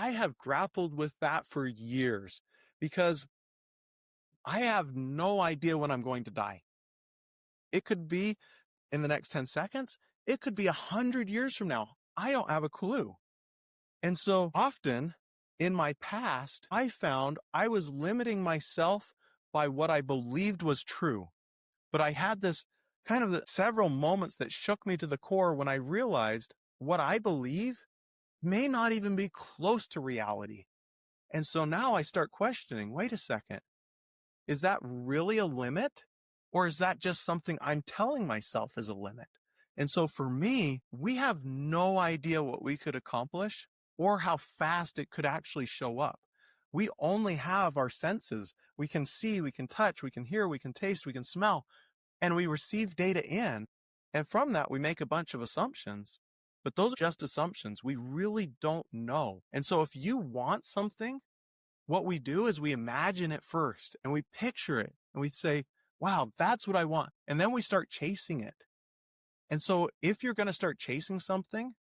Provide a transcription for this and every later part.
I have grappled with that for years because I have no idea when I'm going to die. It could be in the next 10 seconds. It could be 100 years from now. I don't have a clue. And so often in my past, I found I was limiting myself by what I believed was true. But I had this kind of several moments that shook me to the core when I realized what I believe may not even be close to reality. And so now I start questioning, wait a second, is that really a limit? Or is that just something I'm telling myself is a limit? And so for me, we have no idea what we could accomplish or how fast it could actually show up. We only have our senses. We can see, we can touch, we can hear, we can taste, we can smell, and we receive data in. And from that, we make a bunch of assumptions. But those are just assumptions. We really don't know. And so if you want something, what we do is we imagine it first and we picture it and we say, wow, that's what I want. And then we start chasing it. And so if you're going to start chasing something,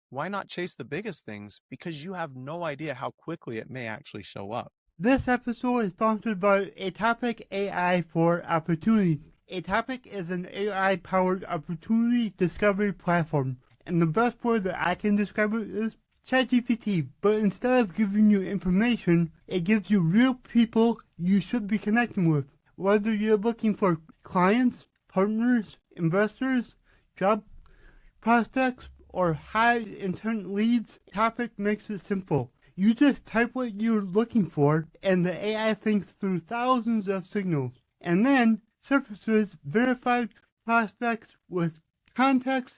why not chase the biggest things? Because you have no idea how quickly it may actually show up. This episode is sponsored by Atopic AI for Opportunity. Atopic is an AI-powered opportunity discovery platform. And the best word that I can describe it is ChatGPT. But instead of giving you information, it gives you real people you should be connecting with. Whether you're looking for clients, partners, investors, job prospects, or high intent leads, Atopic makes it simple. You just type what you're looking for, and the AI thinks through thousands of signals, and then surfaces verified prospects with context,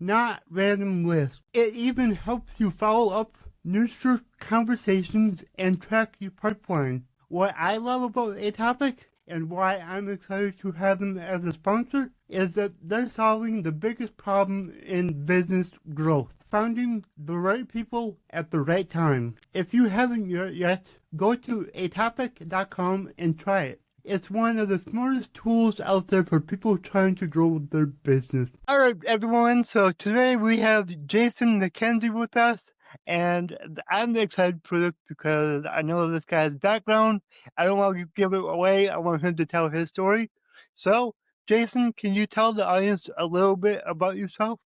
not random lists. It even helps you follow up, nurture conversations, and track your pipeline. What I love about Atopic, and why I'm excited to have them as a sponsor, is that they're solving the biggest problem in business growth. Finding the right people at the right time. If you haven't yet, go to atopic.com and try it. It's one of the smartest tools out there for people trying to grow their business. Alright everyone, so today we have Jason McKenzie with us, and I'm excited for this because I know this guy's background. I don't want to give it away. I want him to tell his story. So, Jason, can you tell the audience a little bit about yourself?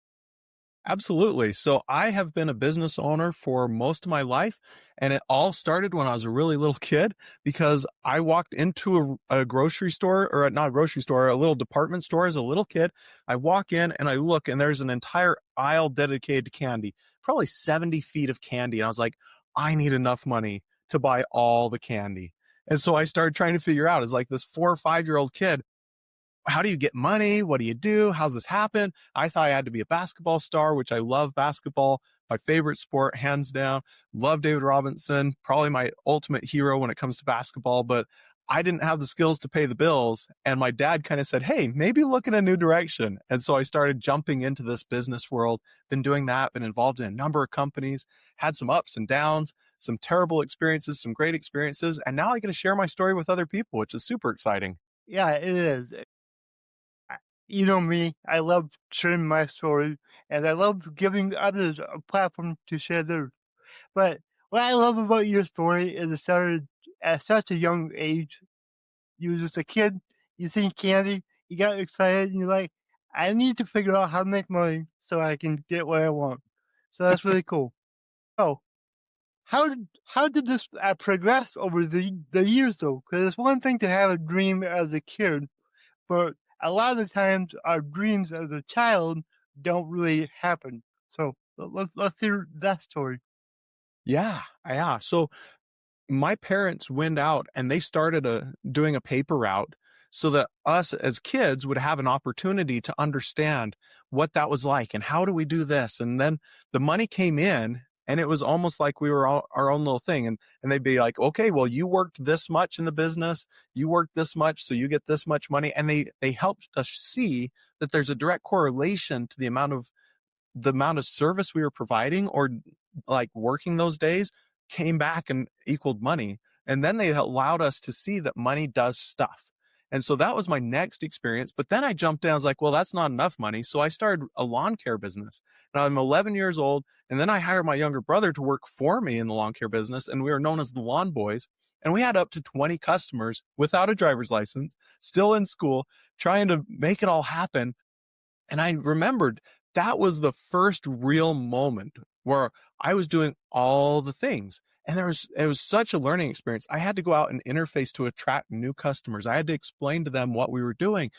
Absolutely. So I have been a business owner for most of my life, and it all started when I was a really little kid because I walked into a grocery store, or not a grocery store, a little department store as a little kid. I walk in and I look, and there's an entire aisle dedicated to candy, probably 70 feet of candy. And I was like, I need enough money to buy all the candy. And so I started trying to figure out, as like this 4 or 5-year-old kid, how do you get money? What do you do? How's this happen? I thought I had to be a basketball star, which I love basketball, my favorite sport, hands down. Love David Robinson, probably my ultimate hero when it comes to basketball, but I didn't have the skills to pay the bills. And my dad kind of said, hey, maybe look in a new direction. And so I started jumping into this business world, been doing that, been involved in a number of companies, had some ups and downs, some terrible experiences, some great experiences. And now I get to share my story with other people, which is super exciting. Yeah, it is. You know me, I love sharing my story, and I love giving others a platform to share theirs. But what I love about your story is it started at such a young age. You were just a kid, you seen candy, you got excited, and you're like, I need to figure out how to make money so I can get what I want. So that's really cool. So, how did this progress over the years, though? Because it's one thing to have a dream as a kid, but a lot of times our dreams as a child don't really happen. So let's hear that story. Yeah. So my parents went out and they started doing a paper route so that us as kids would have an opportunity to understand what that was like and how do we do this. And then the money came in and it was almost like we were our own little thing. And they'd be like, okay, well, you worked this much in the business, you worked this much, so you get this much money. And they helped us see that there's a direct correlation to the amount of service we were providing or like working those days came back and equaled money. And then they allowed us to see that money does stuff. And so that was my next experience. But then I jumped in. I was like, well, that's not enough money. So I started a lawn care business. And I'm 11 years old. And then I hired my younger brother to work for me in the lawn care business. And we were known as the Lawn Boys. And we had up to 20 customers without a driver's license, still in school, trying to make it all happen. And I remembered that was the first real moment where I was doing all the things. And it was such a learning experience. I had to go out and interface to attract new customers. I had to explain to them what we were doing,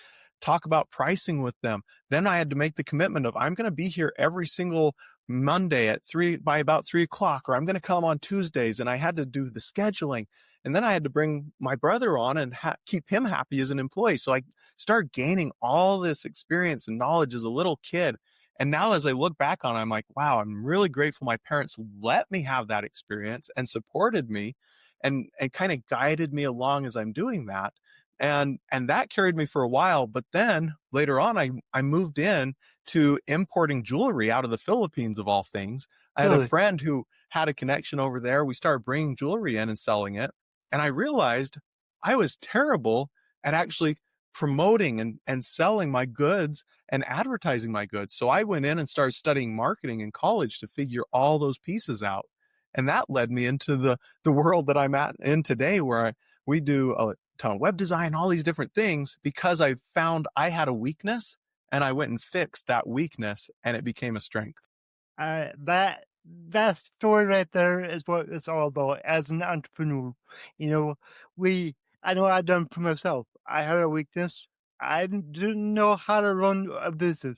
talk about pricing with them. Then I had to make the commitment of, I'm going to be here every single Monday at by about 3 o'clock, or I'm going to come on Tuesdays. And I had to do the scheduling. And then I had to bring my brother on and keep him happy as an employee. So I started gaining all this experience and knowledge as a little kid. And now as I look back on it, I'm like, wow, I'm really grateful my parents let me have that experience and supported me and kind of guided me along as I'm doing that. And that carried me for a while. But then later on, I moved in to importing jewelry out of the Philippines, of all things. I had a friend who had a connection over there. We started bringing jewelry in and selling it. And I realized I was terrible at actually promoting and selling my goods and advertising my goods. So I went in and started studying marketing in college to figure all those pieces out. And that led me into the world that I'm in today, where we do a ton of web design, all these different things, because I found I had a weakness and I went and fixed that weakness and it became a strength. That story right there is what it's all about as an entrepreneur. You know, I know I've done for myself. I had a weakness. I didn't know how to run a business.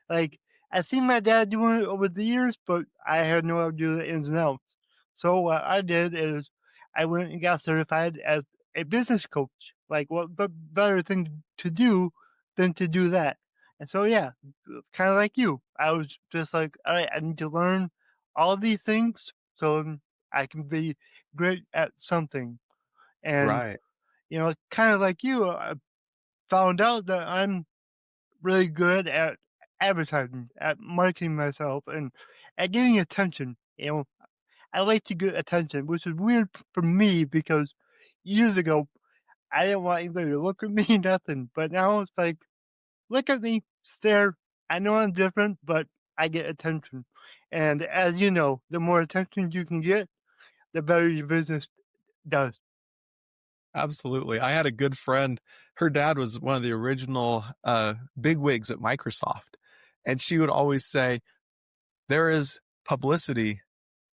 Like, I seen my dad doing it over the years, but I had no idea the ins and outs. So what I did is I went and got certified as a business coach. Like, what better thing to do than to do that? And so, yeah, kind of like you, I was just like, all right, I need to learn all of these things so I can be great at something. And, Right. kind of like you, I found out that I'm really good at advertising, at marketing myself, and at getting attention. I like to get attention, which is weird for me because years ago, I didn't want anybody to look at me, nothing. But now it's like, look at me, stare. I know I'm different, but I get attention. And as you know, the more attention you can get, the better your business does. Absolutely. I had a good friend. Her dad was one of the original bigwigs at Microsoft. And she would always say, there is publicity,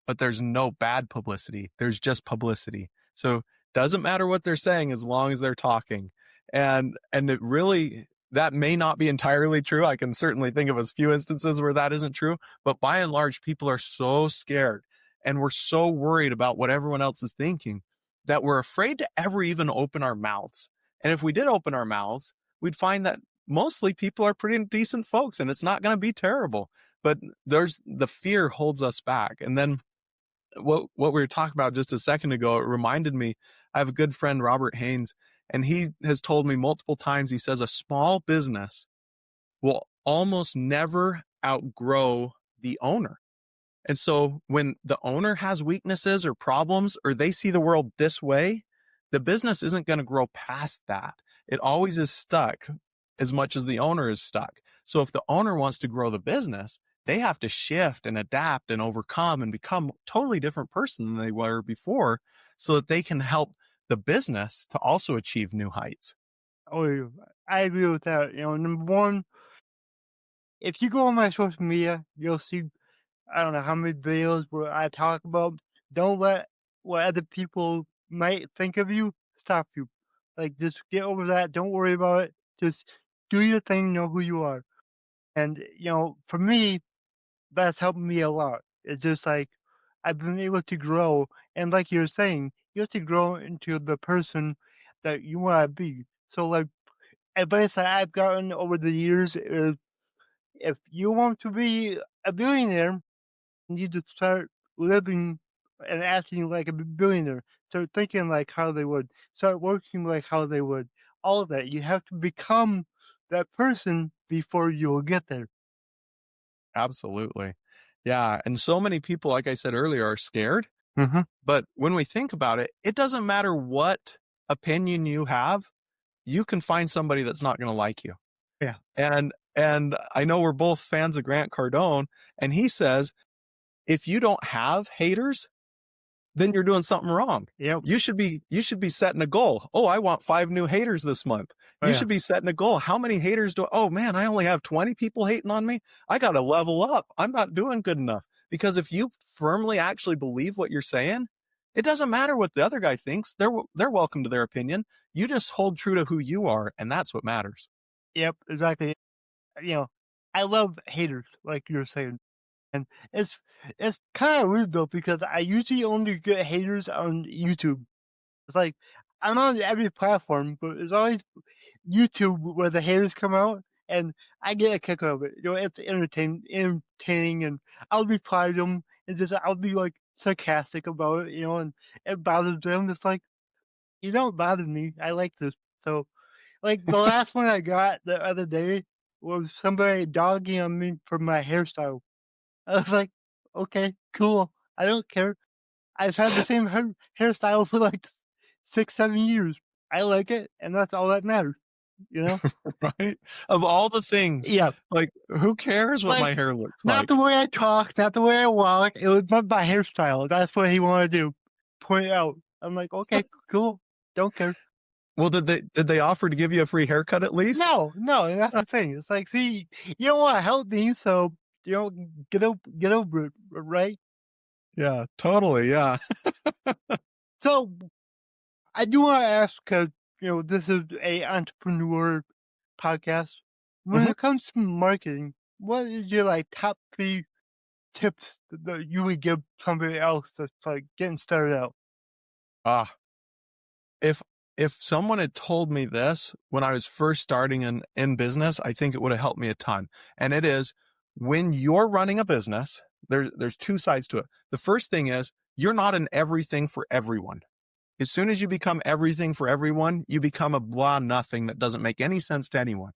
but there's no bad publicity. There's just publicity. So doesn't matter what they're saying as long as they're talking. And it really, that may not be entirely true. I can certainly think of a few instances where that isn't true, but by and large, people are so scared and we're so worried about what everyone else is thinking that we're afraid to ever even open our mouths. And if we did open our mouths, we'd find that mostly people are pretty decent folks and it's not going to be terrible. But there's the fear holds us back. And then what we were talking about just a second ago, it reminded me, I have a good friend, Robert Haynes, and he has told me multiple times, he says a small business will almost never outgrow the owner. And so when the owner has weaknesses or problems, or they see the world this way, the business isn't going to grow past that. It always is stuck as much as the owner is stuck. So if the owner wants to grow the business, they have to shift and adapt and overcome and become a totally different person than they were before so that they can help the business to also achieve new heights. Oh, I agree with that. Number one, if you go on my social media, you'll see, I don't know how many videos where I talk about don't let what other people might think of you stop you. Like, just get over that. Don't worry about it. Just do your thing, know who you are. And, for me, that's helped me a lot. It's just like I've been able to grow. And like you're saying, you have to grow into the person that you want to be. So, like, advice that I've gotten over the years is if you want to be a billionaire, you need to start living and acting like a billionaire. Start thinking like how they would. Start working like how they would. All of that. You have to become that person before you'll get there. Absolutely. Yeah. And so many people, like I said earlier, are scared. Mm-hmm. But when we think about it, it doesn't matter what opinion you have. you can find somebody that's not going to like you. Yeah. And I know we're both fans of Grant Cardone, and he says, if you don't have haters, then you're doing something wrong. Yep. You should be setting a goal. Oh, I want 5 new haters this month. Oh, You yeah. should be setting a goal. How many haters oh man, I only have 20 people hating on me. I got to level up. I'm not doing good enough. Because if you firmly actually believe what you're saying, it doesn't matter what the other guy thinks. They're welcome to their opinion. You just hold true to who you are, and that's what matters. Yep, exactly. I love haters, like you were saying. And it's kind of weird though, because I usually only get haters on YouTube. It's like, I'm on every platform, but it's always YouTube where the haters come out, and I get a kick out of it. It's entertaining, and I'll reply to them, and I'll be like sarcastic about it, and it bothers them. It's like, you don't bother me. I like this. So, like, the last one I got the other day was somebody dogging on me for my hairstyle. I was like, okay, cool. I don't care. I've had the same hairstyle for like 6-7 years. I like it, and that's all that matters. Right? Of all the things, Yeah. like, who cares what Like, my hair looks Not like? the way I talk, not the way I walk. It was my hairstyle. That's what he wanted to do. Point it out. I'm like, okay, cool. Don't care. Well, did they offer to give you a free haircut at least? No, and that's the thing. It's like, see, you don't want to help me, so get over it, right? Yeah, totally. Yeah. So I do want to ask, because this is a entrepreneur podcast. When it comes to marketing, what is your like top 3 tips that you would give somebody else that's like getting started out? If someone had told me this when I was first starting in business, I think it would have helped me a ton. And it is, when you're running a business, there's 2 sides to it. The first thing is, you're not an everything for everyone. As soon as you become everything for everyone, you become a blah nothing that doesn't make any sense to anyone.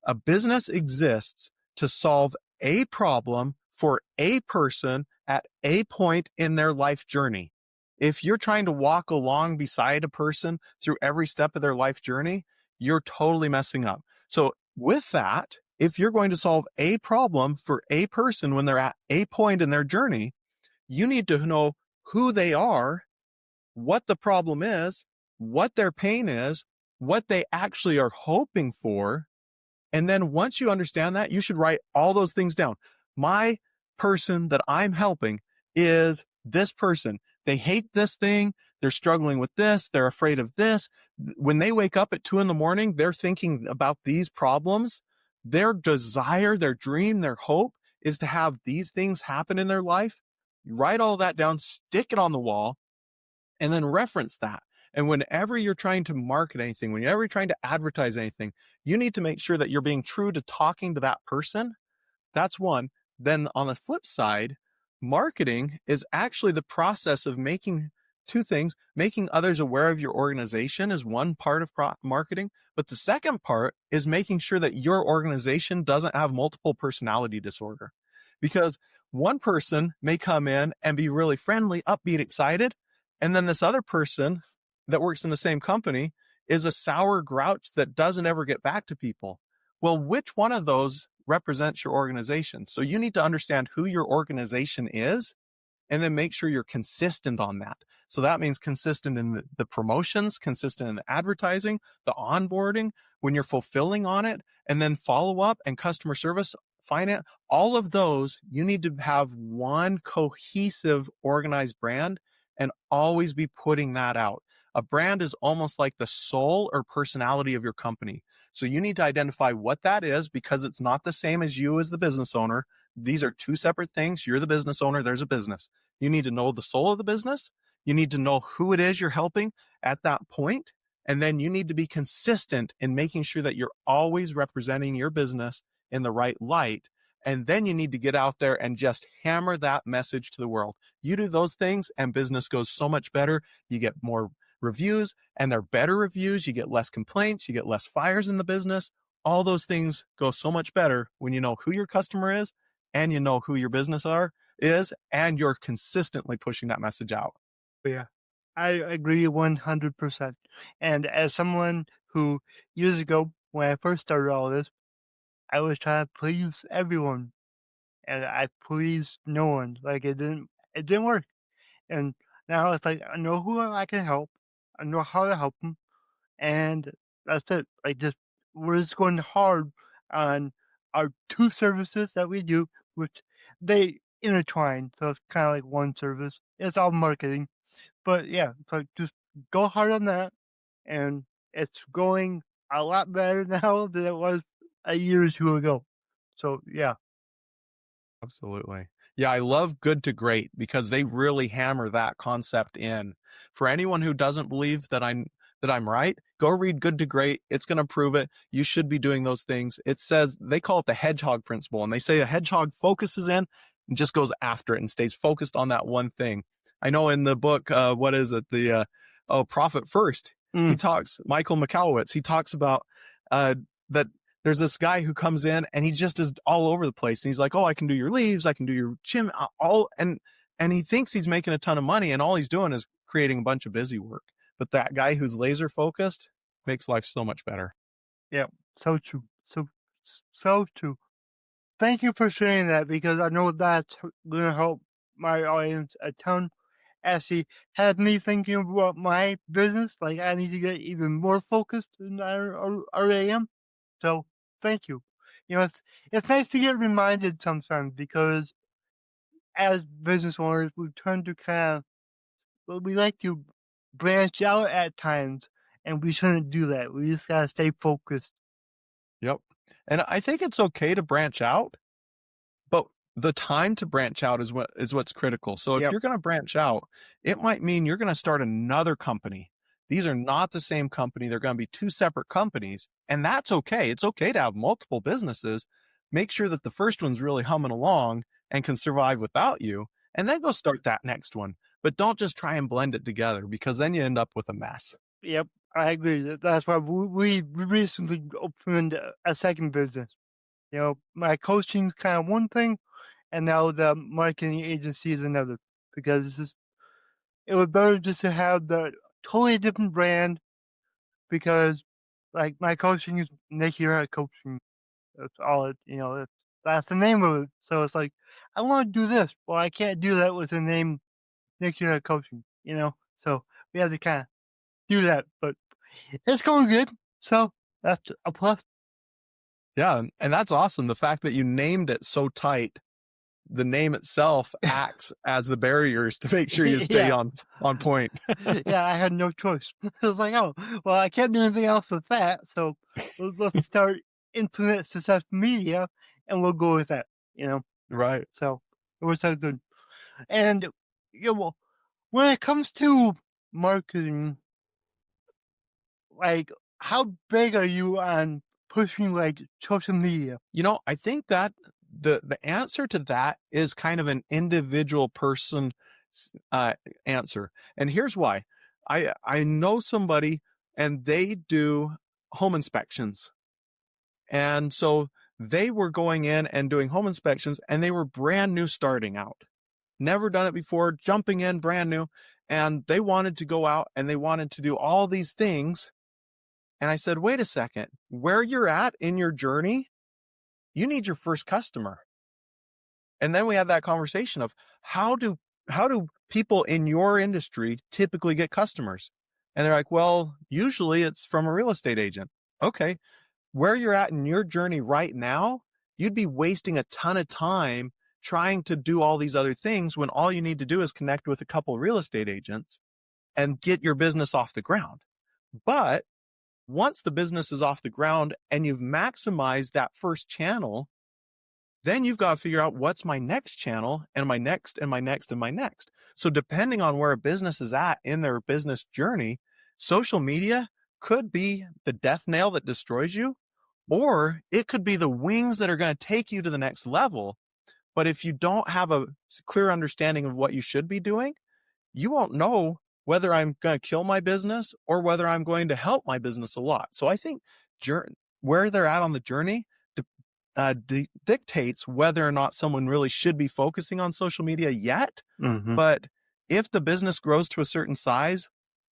A business exists to solve a problem for a person at a point in their life journey. If you're trying to walk along beside a person through every step of their life journey, you're totally messing up. So with that, if you're going to solve a problem for a person when they're at a point in their journey, you need to know who they are, what the problem is, what their pain is, what they actually are hoping for. And then once you understand that, you should write all those things down. My person that I'm helping is this person. They hate this thing. They're struggling with this. They're afraid of this. When they wake up at 2 a.m, they're thinking about these problems. Their desire, their dream, their hope is to have these things happen in their life. Write all that down, stick it on the wall, and then reference that. And whenever you're trying to market anything, whenever you're trying to advertise anything, you need to make sure that you're being true to talking to that person. That's one. Then on the flip side, marketing is actually the process of making 2 things. Making others aware of your organization is one part of marketing. But the second part is making sure that your organization doesn't have multiple personality disorder. Because one person may come in and be really friendly, upbeat, excited. And then this other person that works in the same company is a sour grouch that doesn't ever get back to people. Well, which one of those represents your organization? So you need to understand who your organization is, and then make sure you're consistent on that. So that means consistent in the promotions, consistent in the advertising, the onboarding, when you're fulfilling on it, and then follow up and customer service, finance, all of those, you need to have one cohesive, organized brand and always be putting that out. A brand is almost like the soul or personality of your company. So you need to identify what that is, because it's not the same as you as the business owner. These are 2 separate things. You're the business owner. There's a business. You need to know the soul of the business. You need to know who it is you're helping at that point. And then you need to be consistent in making sure that you're always representing your business in the right light. And then you need to get out there and just hammer that message to the world. You do those things and business goes so much better. You get more reviews, and they're better reviews. You get less complaints. You get less fires in the business. All those things go so much better when you know who your customer is, and you know who your business is, and you're consistently pushing that message out. Yeah, I agree 100%. And as someone who years ago, when I first started all this, I was trying to please everyone, and I pleased no one. Like it didn't work. And now it's like I know who I can help, I know how to help them, and that's it. Like just we're just going hard on our two services that we do, which they intertwine. So it's kind of like one service. It's all marketing, but yeah, so just go hard on that, and it's going a lot better now than it was a year or two ago. So yeah, Absolutely. Yeah, I love good to great because they really hammer that concept in. For anyone who doesn't believe that I'm right, go read Good to Great. It's going to prove it. You should be doing those things. It says they call it the hedgehog principle, and they say a hedgehog focuses in and just goes after it and stays focused on that one thing. I know in the book, what is it? Profit First. He talks, Michael Mikowicz, he talks about that there's this guy who comes in and he just is all over the place. And he's like, oh, I can do your leaves. I can do your gym, and he thinks he's making a ton of money, and all he's doing is creating a bunch of busy work. But that guy who's laser focused makes life so much better. Yeah, so true. So true. Thank you for sharing that, because I know that's going to help my audience a ton. Actually, had me thinking about my business. Like I need to get even more focused than I already am. So thank you. It's nice to get reminded sometimes, because as business owners, we tend to we like to branch out at times, and we shouldn't do that. We just gotta stay focused. Yep. And I think it's okay to branch out, but the time to branch out is what's critical. So if you're going to branch out, it might mean you're going to start another company. These are not the same company. They're going to be two separate companies, and that's okay. It's okay to have multiple businesses. Make sure that the first one's really humming along and can survive without you, and then go start that next one. But don't just try and blend it together, because then you end up with a mess. Yep, I agree. That's why we recently opened a second business. My coaching's kind of one thing, and now the marketing agency is another, because it was better just to have the totally different brand, because like my coaching is Nick Ura Coaching. That's all that's the name of it. So it's like, I want to do this. Well, I can't do that with the name Nick Ura Coaching, so we had to kind of do that, but it's going good. So that's a plus. Yeah. And that's awesome. The fact that you named it so tight, the name itself acts as the barriers to make sure you stay on point. Yeah, I had no choice. I was like, oh, well, I can't do anything else with that. So let's start Infinite Success Media, and we'll go with that, Right. So it was so good. And, when it comes to marketing, like, how big are you on pushing like social media? I think that the answer to that is kind of an individual person answer. And here's why. I know somebody, and they do home inspections. And so they were going in and doing home inspections, and they were brand new starting out. Never done it before, jumping in brand new. And they wanted to go out and they wanted to do all these things. And I said, wait a second, where you're at in your journey, you need your first customer. And then we had that conversation of how do people in your industry typically get customers? And they're like, well, usually it's from a real estate agent. Okay. Where you're at in your journey right now, you'd be wasting a ton of time trying to do all these other things when all you need to do is connect with a couple of real estate agents and get your business off the ground. But once the business is off the ground and you've maximized that first channel, then you've got to figure out what's my next channel and my next and my next and my next. So depending on where a business is at in their business journey, social media could be the death nail that destroys you, or it could be the wings that are going to take you to the next level. But if you don't have a clear understanding of what you should be doing, you won't know whether I'm going to kill my business or whether I'm going to help my business a lot. So I think where they're at on the journey dictates whether or not someone really should be focusing on social media yet. Mm-hmm. But if the business grows to a certain size,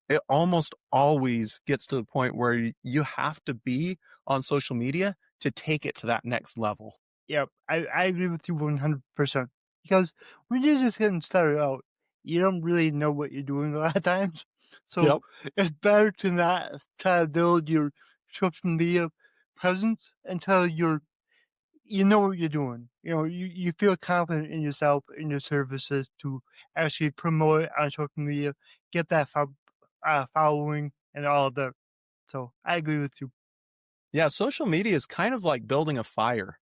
it almost always gets to the point where you have to be on social media to take it to that next level. Yep, I agree with you 100%. Because when you're just getting started out, you don't really know what you're doing a lot of times. So Yep. it's better to not try to build your social media presence until you know what you're doing. You feel confident in yourself and your services to actually promote it on social media, get that following and all of that. So I agree with you. Yeah, social media is kind of like building a fire,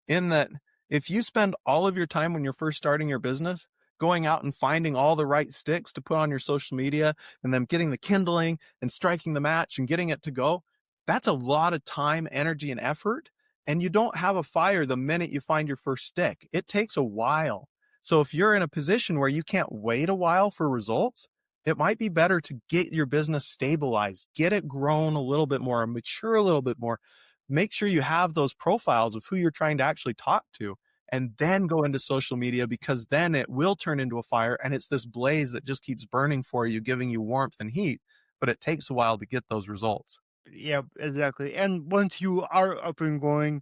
in that if you spend all of your time when you're first starting your business going out and finding all the right sticks to put on your social media and then getting the kindling and striking the match and getting it to go, that's a lot of time, energy, and effort. And you don't have a fire the minute you find your first stick. It takes a while. So if you're in a position where you can't wait a while for results, it might be better to get your business stabilized, get it grown a little bit more, mature a little bit more, make sure you have those profiles of who you're trying to actually talk to, and then go into social media, because then it will turn into a fire and it's this blaze that just keeps burning for you, giving you warmth and heat. But it takes a while to get those results. Yeah, exactly. And once you are up and going,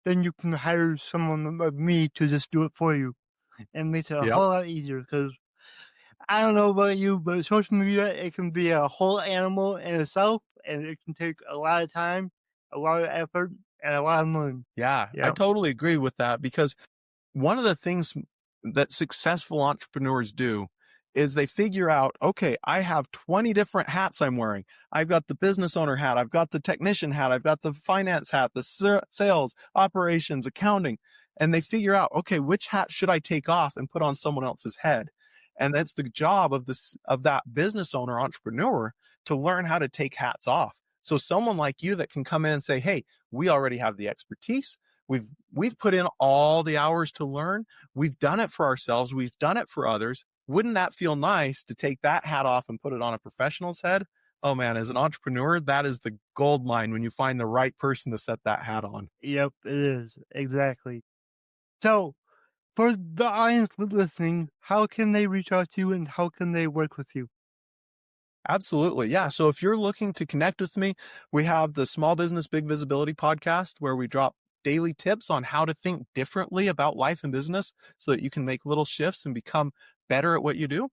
then you can hire someone like me to just do it for you. And makes it a Yep. whole lot easier because I don't know about you, but social media, it can be a whole animal in itself and it can take a lot of time, a lot of effort, and a lot of money. Yeah, I Yeah. totally agree with that, because one of the things that successful entrepreneurs do is they figure out, okay, I have 20 different hats I'm wearing. I've got the business owner hat, I've got the technician hat, I've got the finance hat, the sales, operations, accounting. And they figure out, okay, which hat should I take off and put on someone else's head? And that's the job of that business owner, entrepreneur, to learn how to take hats off. So someone like you that can come in and say, hey, we already have the expertise. We've put in all the hours to learn. We've done it for ourselves. We've done it for others. Wouldn't that feel nice to take that hat off and put it on a professional's head? Oh man, as an entrepreneur, that is the gold mine when you find the right person to set that hat on. Yep, it is. Exactly. So, for the audience listening, how can they reach out to you and how can they work with you? Absolutely. Yeah. So if you're looking to connect with me, we have the Small Business Big Visibility podcast, where we drop daily tips on how to think differently about life and business so that you can make little shifts and become better at what you do.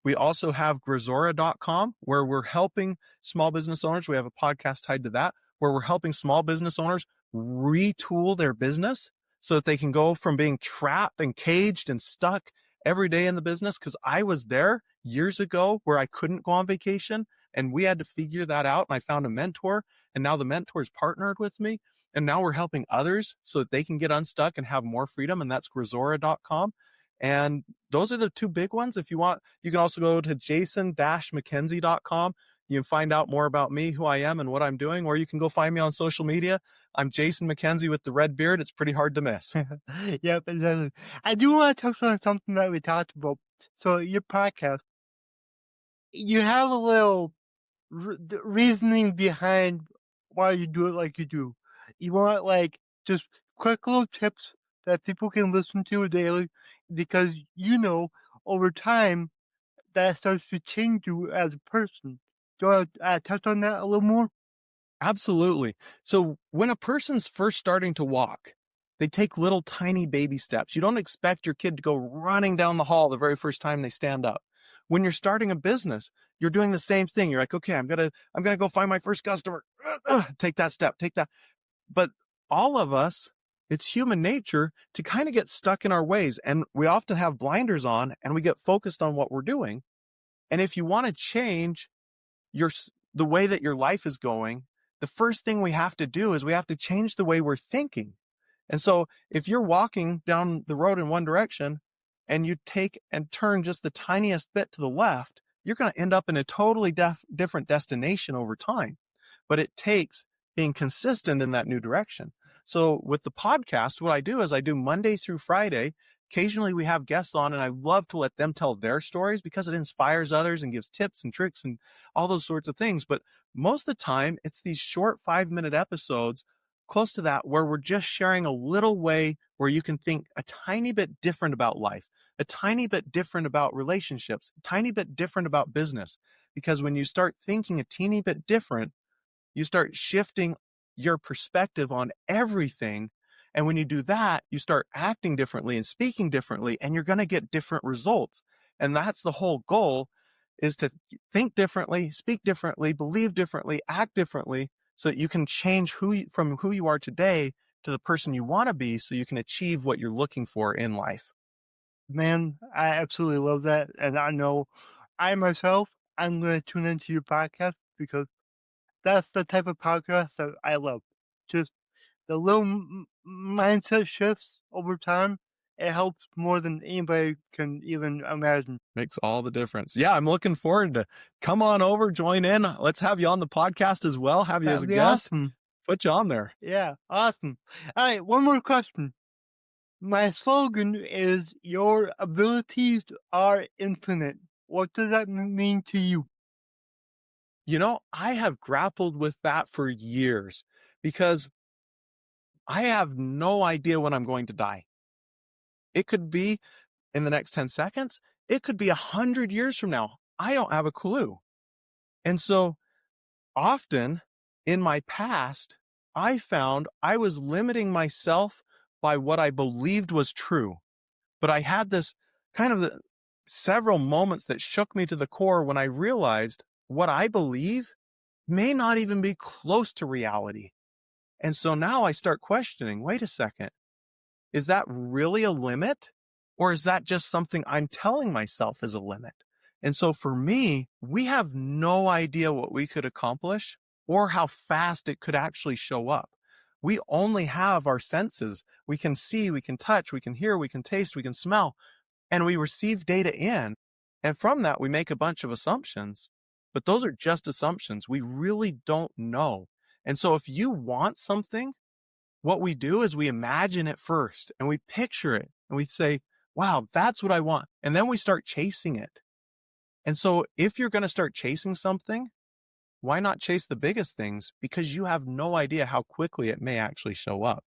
We also have grazora.com, where we're helping small business owners. We have a podcast tied to that, where we're helping small business owners retool their business so that they can go from being trapped and caged and stuck every day in the business. Because I was there years ago where I couldn't go on vacation, and we had to figure that out. And I found a mentor, and now the mentor's partnered with me. And now we're helping others so that they can get unstuck and have more freedom. And that's grazora.com. And those are the two big ones. If you want, you can also go to jason-mckenzie.com. You can find out more about me, who I am, and what I'm doing, or you can go find me on social media. I'm Jason McKenzie with the red beard. It's pretty hard to miss. Yep, exactly. I do want to touch on something that we talked about. So, your podcast, you have a little reasoning behind why you do it like you do. You want like just quick little tips that people can listen to daily because over time that starts to change you as a person. Do you want to touch on that a little more? Absolutely. So when a person's first starting to walk, they take little tiny baby steps. You don't expect your kid to go running down the hall the very first time they stand up. When you're starting a business, you're doing the same thing. You're like, okay, I'm gonna go find my first customer. Take that step, take that. But all of us, it's human nature to kind of get stuck in our ways, and we often have blinders on and we get focused on what we're doing. And if you want to change the way that your life is going, the first thing we have to do is we have to change the way we're thinking. And so if you're walking down the road in one direction and you take and turn just the tiniest bit to the left, you're going to end up in a totally different destination over time. But it takes being consistent in that new direction. So with the podcast, what I do is I do Monday through Friday. Occasionally we have guests on, and I love to let them tell their stories because it inspires others and gives tips and tricks and all those sorts of things. But most of the time, it's these short 5-minute episodes, close to that, where we're just sharing a little way where you can think a tiny bit different about life, a tiny bit different about relationships, a tiny bit different about business. Because when you start thinking a teeny bit different, you start shifting your perspective on everything. And when you do that, you start acting differently and speaking differently, and you're going to get different results. And that's the whole goal, is to think differently, speak differently, believe differently, act differently, so that you can change from who you are today to the person you want to be, so you can achieve what you're looking for in life. Man, I absolutely love that. And I know I myself, I'm going to tune into your podcast because that's the type of podcast that I love. Just the little mindset shifts over time. It helps more than anybody can even imagine. Makes all the difference. Yeah, I'm looking forward to come on over, join in. Let's have you on the podcast as well. Have you as a That'd be guest. awesome. Put you on there. Yeah, awesome. All right, one more question. My slogan is "Your abilities are infinite." What does that mean to you? You know, I have grappled with that for years because I have no idea when I'm going to die. It could be in the next 10 seconds. It could be 100 years from now. I don't have a clue. And so often in my past, I found I was limiting myself by what I believed was true. But I had this kind of several moments that shook me to the core when I realized what I believe may not even be close to reality. And so now I start questioning, wait a second, is that really a limit? Or is that just something I'm telling myself is a limit? And so for me, we have no idea what we could accomplish or how fast it could actually show up. We only have our senses. We can see, we can touch, we can hear, we can taste, we can smell, and we receive data in. And from that, we make a bunch of assumptions. But those are just assumptions. We really don't know. And so if you want something, what we do is we imagine it first and we picture it and we say, wow, that's what I want. And then we start chasing it. And so if you're going to start chasing something, why not chase the biggest things? Because you have no idea how quickly it may actually show up.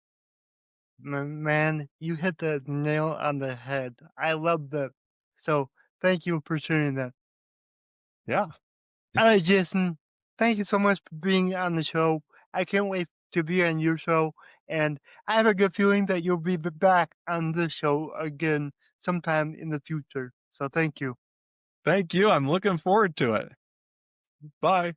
Man, you hit the nail on the head. I love that. So thank you for sharing that. Yeah. All right, Jason, thank you so much for being on the show. I can't wait to be on your show. And I have a good feeling that you'll be back on the show again sometime in the future. So thank you. Thank you. I'm looking forward to it. Bye.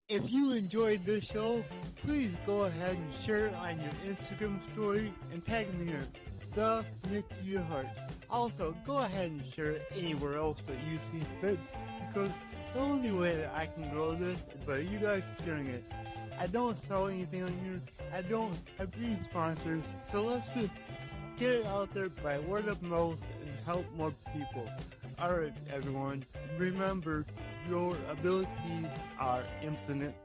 If you enjoyed this show, please go ahead and share it on your Instagram story and tag me in it, the Nick Heart. Also, go ahead and share it anywhere else that you see fit, because the only way that I can grow this is by you guys sharing it. I don't sell anything on here. I don't have any sponsors, so let's just get it out there by word of mouth and help more people. Alright, everyone, remember, your abilities are infinite.